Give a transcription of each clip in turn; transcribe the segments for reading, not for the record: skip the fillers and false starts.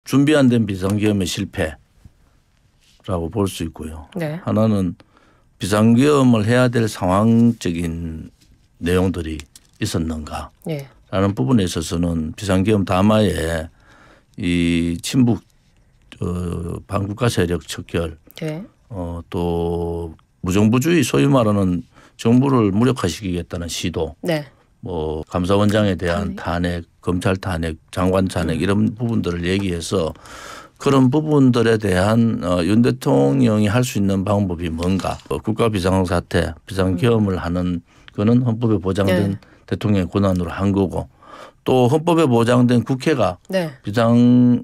준비 안 된 비상계엄의 실패라고 볼 수 있고요. 네. 하나는 비상계엄을 해야 될 상황적인 내용들이 있었는가 네. 라는 부분에 있어서는 비상계엄 담화에 이 친북 반국가 세력 척결 네. 또 무정부주의 소위 말하는 정부를 무력화시키겠다는 시도 네. 뭐 감사원장에 대한 탄핵, 검찰 탄핵, 장관 탄핵 이런 부분들을 얘기해서 그런 부분들에 대한 윤 대통령이 할 수 있는 방법이 뭔가 국가 비상사태, 비상계엄을 하는 거는 헌법에 보장된 네. 대통령의 권한으로 한 거고 또 헌법에 보장된 국회가 네. 비상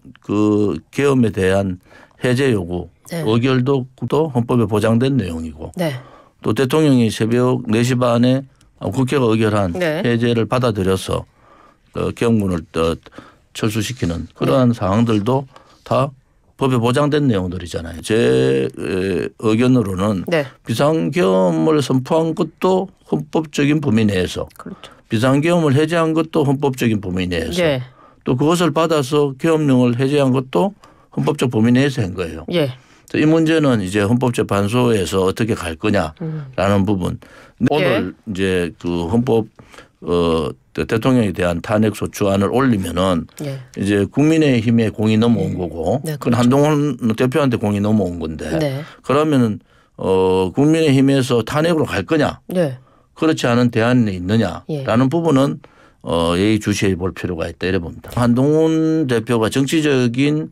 계엄에 대한 해제 요구 네. 의결도 또 헌법에 보장된 내용이고 네. 또 대통령이 새벽 4시 반에 국회가 의결한 네. 해제를 받아들여서 계엄군을 철수시키는 그러한 사항들도 다 법에 보장된 내용들이잖아요. 제 의견으로는 네. 비상계엄을 선포한 것도 헌법적인 범위 내에서 그렇죠. 비상계엄을 해제한 것도 헌법적인 범위 내에서 예. 또 그것을 받아서 계엄령을 해제한 것도 헌법적 범위 내에서 한 거예요. 예. 이 문제는 이제 헌법재판소에서 어떻게 갈 거냐라는 부분. 오늘 이제 그 헌법 대통령에 대한 탄핵소추안을 올리면은 예. 이제 국민의힘에 공이 넘어온 거고 네, 그건 그렇죠. 한동훈 대표한테 공이 넘어온 건데 네. 그러면은 국민의힘에서 탄핵으로 갈 거냐 네. 그렇지 않은 대안이 있느냐라는 예. 부분은 예의주시해 볼 필요가 있다 이래 봅니다. 한동훈 대표가 정치적인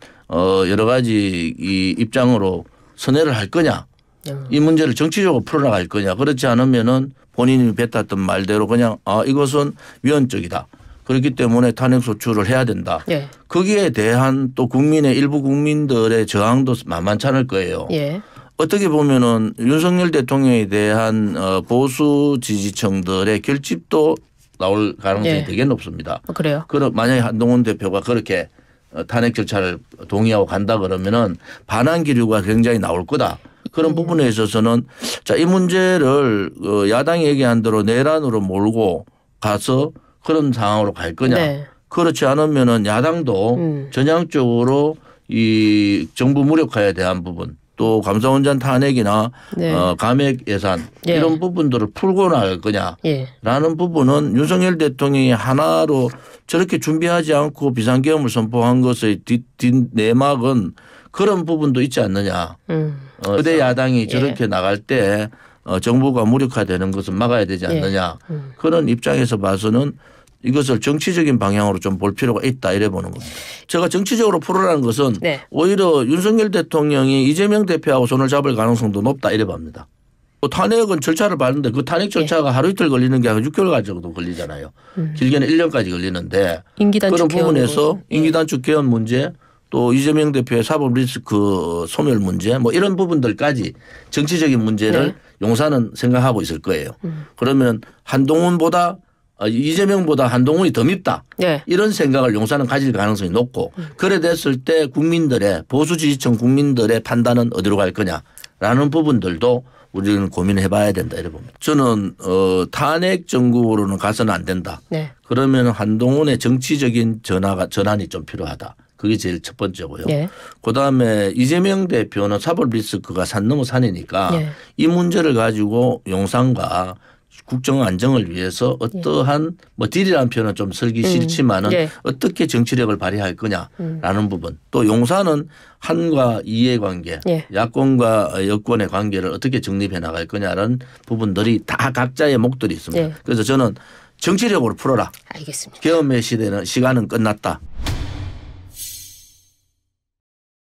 여러 가지 이 입장으로 선회를 할 거냐 이 문제를 정치적으로 풀어나갈 거냐 그렇지 않으면은 본인이 뱉었던 말대로 그냥 이것은 위헌적이다. 그렇기 때문에 탄핵소추를 해야 된다. 예. 거기에 대한 또 국민의 일부 국민들의 저항도 만만치 않을 거예요. 예. 어떻게 보면은 윤석열 대통령에 대한 보수 지지층들의 결집도 나올 가능성이 예. 되게 높습니다. 그래요? 그럼 만약에 한동훈 대표가 그렇게 탄핵 절차를 동의하고 간다 그러면은 반환 기류가 굉장히 나올 거다. 그런 부분에 있어서는 자, 이 문제를 야당이 얘기한 대로 내란으로 몰고 가서 그런 상황으로 갈 거냐. 네. 그렇지 않으면은 야당도 전향적으로 이 정부 무력화에 대한 부분 또 감사원장 탄핵이나 네. 감액 예산 예. 이런 부분들을 풀고 나갈 거냐라는 예. 부분은 윤석열 대통령이 하나로 저렇게 준비하지 않고 비상계엄을 선포한 것의 뒷내막은 그런 부분도 있지 않느냐. 거대 야당이 저렇게 나갈 때 정부가 무력화되는 것은 막아야 되지 않느냐. 그런 입장에서 봐서는 이것을 정치적인 방향으로 좀 볼 필요가 있다 이래 보는 겁니다. 제가 정치적으로 풀으라는 것은 네. 오히려 윤석열 대통령이 이재명 대표하고 손을 잡을 가능성도 높다 이래 봅니다. 탄핵은 절차를 밟는데 그 탄핵 절차가 하루 이틀 걸리는 게 아니라 6개월 정도 걸리잖아요. 길게는 1년까지 걸리는데 임기단축 그런 부분에서 임기단축 개헌 문제 또 이재명 대표의 사법 리스크 소멸 문제 뭐 이런 부분들까지 정치적인 문제를 용사는 생각하고 있을 거예요. 그러면 한동훈보다 이재명보다 한동훈이 더 밉다. 네. 이런 생각을 용사는 가질 가능성이 높고 그래 됐을 때 국민들의 보수 지지층 국민들의 판단은 어디로 갈 거냐라는 부분들도 우리는 고민해 봐야 된다 이래 봅니다. 저는 탄핵 정국으로는 가서는 안 된다. 네. 그러면 한동훈의 정치적인 전환이 좀 필요하다. 그게 제일 첫 번째고요. 네. 그다음에 이재명 대표는 사법 리스크가 산 넘어 산이니까 네. 이 문제를 가지고 용산과 국정 안정을 위해서 어떠한 뭐 딜이라는 표현은 좀 설기 싫지만은 어떻게 정치력을 발휘할 거냐라는 부분 또 용산은 한과 이의 관계 야권과 여권의 관계를 어떻게 정립해 나갈 거냐라는 부분들이 다 각자의 목들이 있습니다. 그래서 저는 정치력으로 풀어라. 알겠습니다. 계엄의 시간은 끝났다.